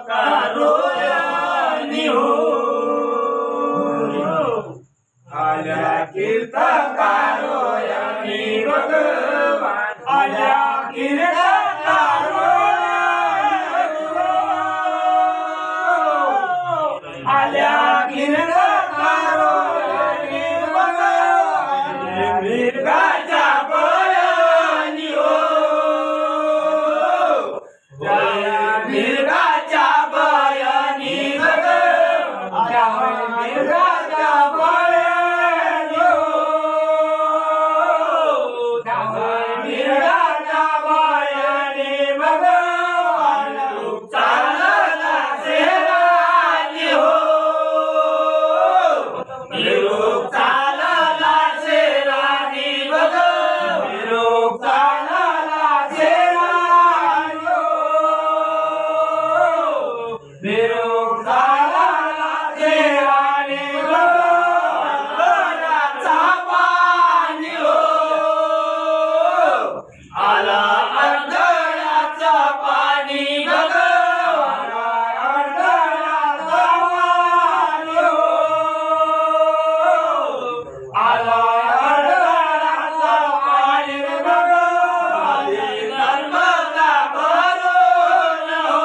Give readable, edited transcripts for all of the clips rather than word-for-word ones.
कारोयानी हो आल्या कीर्तकारोयानी भगवान आल्या कीर्तकारोयानी आल्या कीर्तकारोयानी भगवान मिर्गाच्या बयानी हो मिर्गाच्या बयानी भगवान मिर्गाच्या बयानी हो मिर्गाच्या बयानी भगवान चालला शेरानी हो निरोप चालला शेरानी भगवान निरोप चालला शेरानी हो निरोप चालला शेरानी भगवान पाणी हो आला अंधळ्याचा पाणी भगवान अंधळ्याचा पाणी हो आला अंधळ्याचा पाणी भगवान नर्मदा भरून हो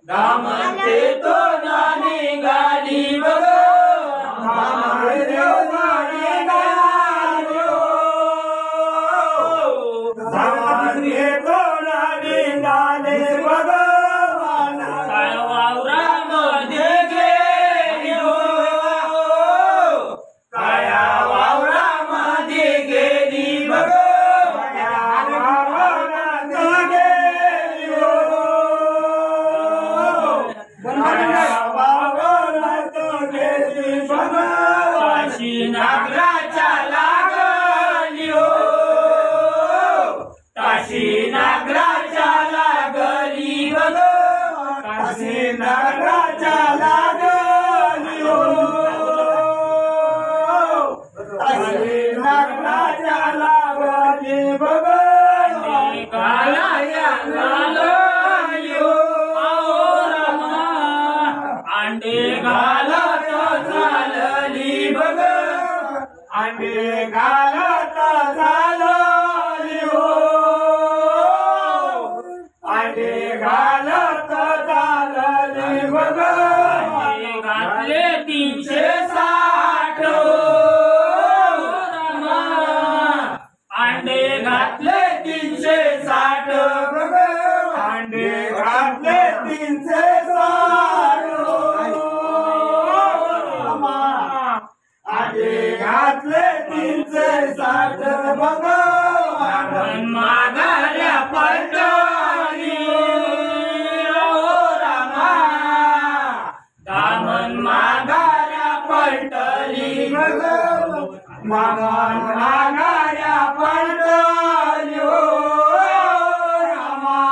धामते तो निघाली बघ नागराच्या लागली हो काशी नागराच्या लागली बघ काशी नागराच्या लागली हो काशी नागराच्या लागली बघ काळाया लागली हो रामा अंडे घालत चालली बघ अंडे घालत चालली हो अंडे घालत चालली बघ घातले 360 रामा अंडे घातले 360 बघ अंडे घातले 360 अंडे घातले 360 भगवान माघाऱ्या पलटली हो रामा दामन माघाऱ्या पलटली भगवान माघाऱ्या पलटली हो रामा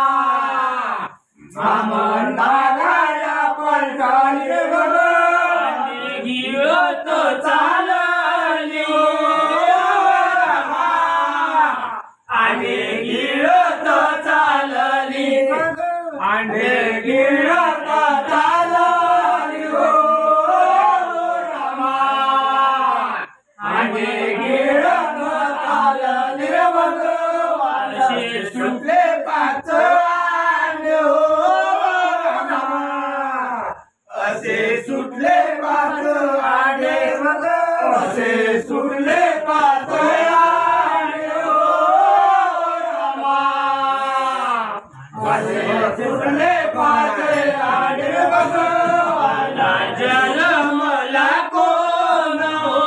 दामन माघाऱ्या पलटली भगवान गिळत चालली रामा अंडे गिळत चालली अंडे गिळत चालली हो रामा अंडे गिळत चालली भगवान सुटले 5 अंडे हो रामा असे सुटले 5 अंडे असे सुटले 5 अंडे हो रामा असे सुटले 5 अंडे भगवान जन्मला कोण हो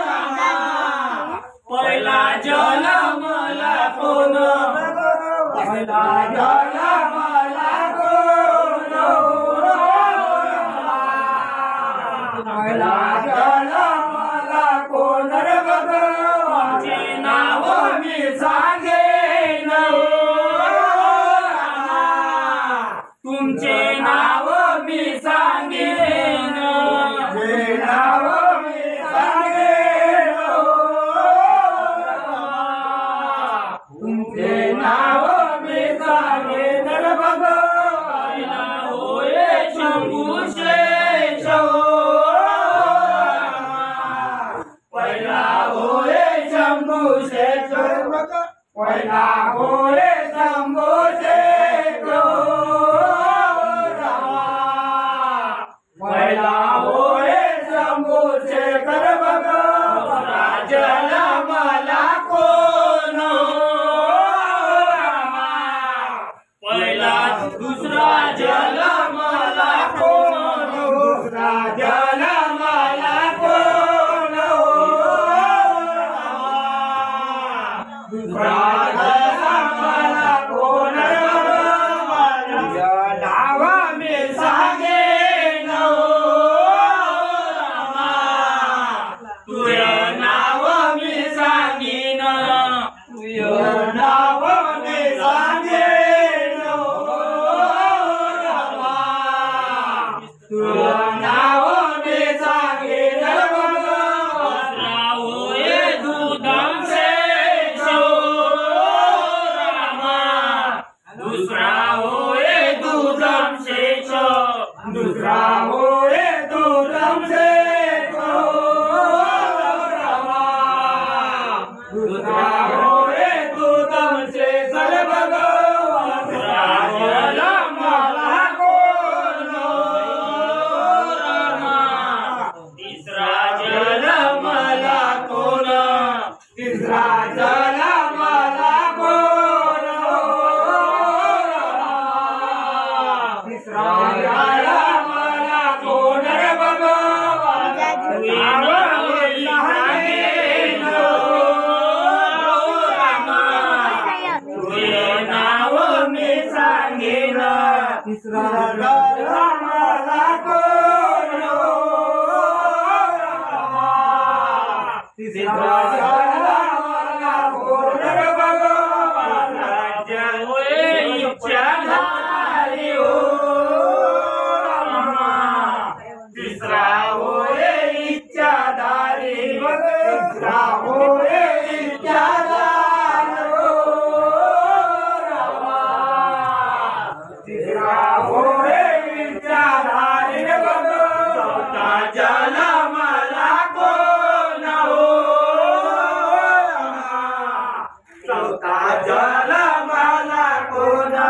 रामा पहिला जन्मला कोण पहिला जन्मला कोण पहिला जन्मला कोण रे भगवानचे नाव मी सांगेन हो रामा तुमचे नाव मी सांगेन तुमचे नाव मी सांगेन हो रामा तुमचे नाव मी सांगेन रे भगवान होय शंभू शेष पहिला होय शंभू शेष पहिला होय शंभू शेष रामा पहिला होय शंभू शेष भगवान जन्मला कोण रामा पहिला दुसरा जन्मला कोण दुसरा जन्मला कोण दुसरा जन्मला कोण नाव मी सांगेन रामा तुझं नाव मी सांगेन तुझं नाव मी सांगेन रामा तुझं नाव मी सांगेन दुसरा होय दुधाम शेष रामा दुसरा होय दुधाम शेष दुसरा होय दुधाम शेष रामा दुसरा होय दुधाम शेष भगवान जन्मला तिसरा झाला मला कोण रे भगवान नाव मी सांगेन तिसरा झाला मला कोण तिसरा झाला मला कोण रे भगवान इच्छा झाली हो तिसरा होय इच्छाधारी तिसरा होय इच्छाधारी तिसरा होय इच्छाधारी चौथा जन्माला कोण हो चौथा जन्माला कोण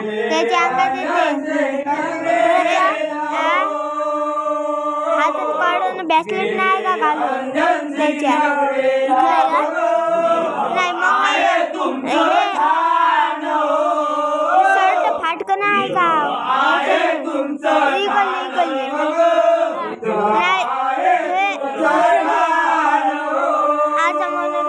त्याच्या अंगात येते हातात काढून ब्रेसलेट नाही का घालून त्याच्या नाही मग शर्ट फाटकन आहे का नाही आता मला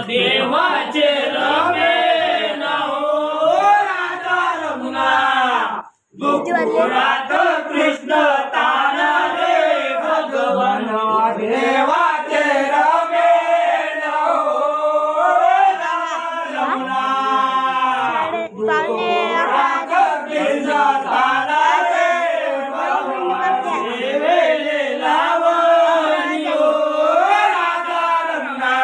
देवाचे रमे नाहो राजा रमुना गोकुळात कृष्ण ताना रे भगवान देवाचे रमे नाहो राजा रमुना गोकुळात कृष्ण ताना रे भगवान देवेले लावणी राजा रमुना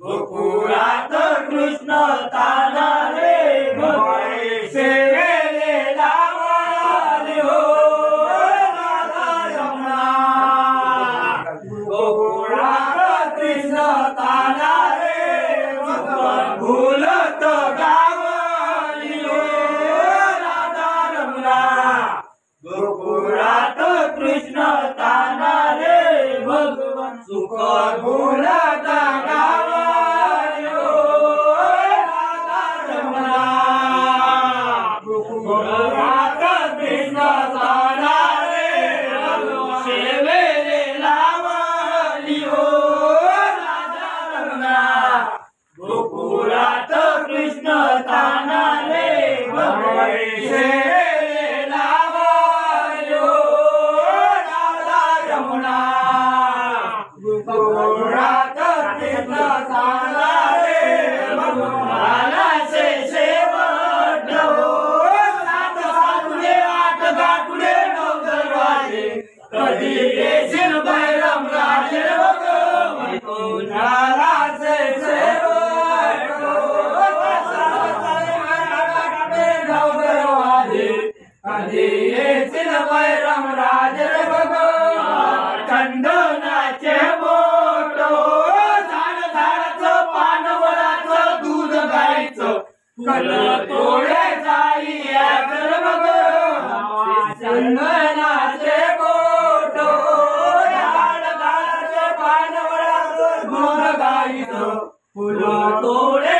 गोकुळात कृष्ण ताना रे भगवान सेवेले लावणी राजा रमुना गोकुळात कृष्ण ताना रे भगवान भूलत गावली राजा रमुना गोकुळात कृष्ण ताना रे भगवान सुख भूलत गावली राजा रमुना गोकुळात कृष्ण ताना रे भगवान सेवेले लावली राजा रमुना गोकुळात कृष्ण ताना रे भगवान सेवेले लावली राजा रमुना गोकुळात कृष्ण ताना रे भगवान से सेवट सात सातुले आठ गाठुले नऊ दरवाजे कधी येशील बैरम राजे भगवान कोणाला से सेवट नऊ दरवाजे कधी येशील बैरम राजे भगवान खंडनाचे बोट झाड झाडाचं पान वडाचं दूध गाईचं फुलं तोडे जाई खंडनाचे बोट झाड झाडाचं पान वडाचं दूध गाईचं फुलं तोडे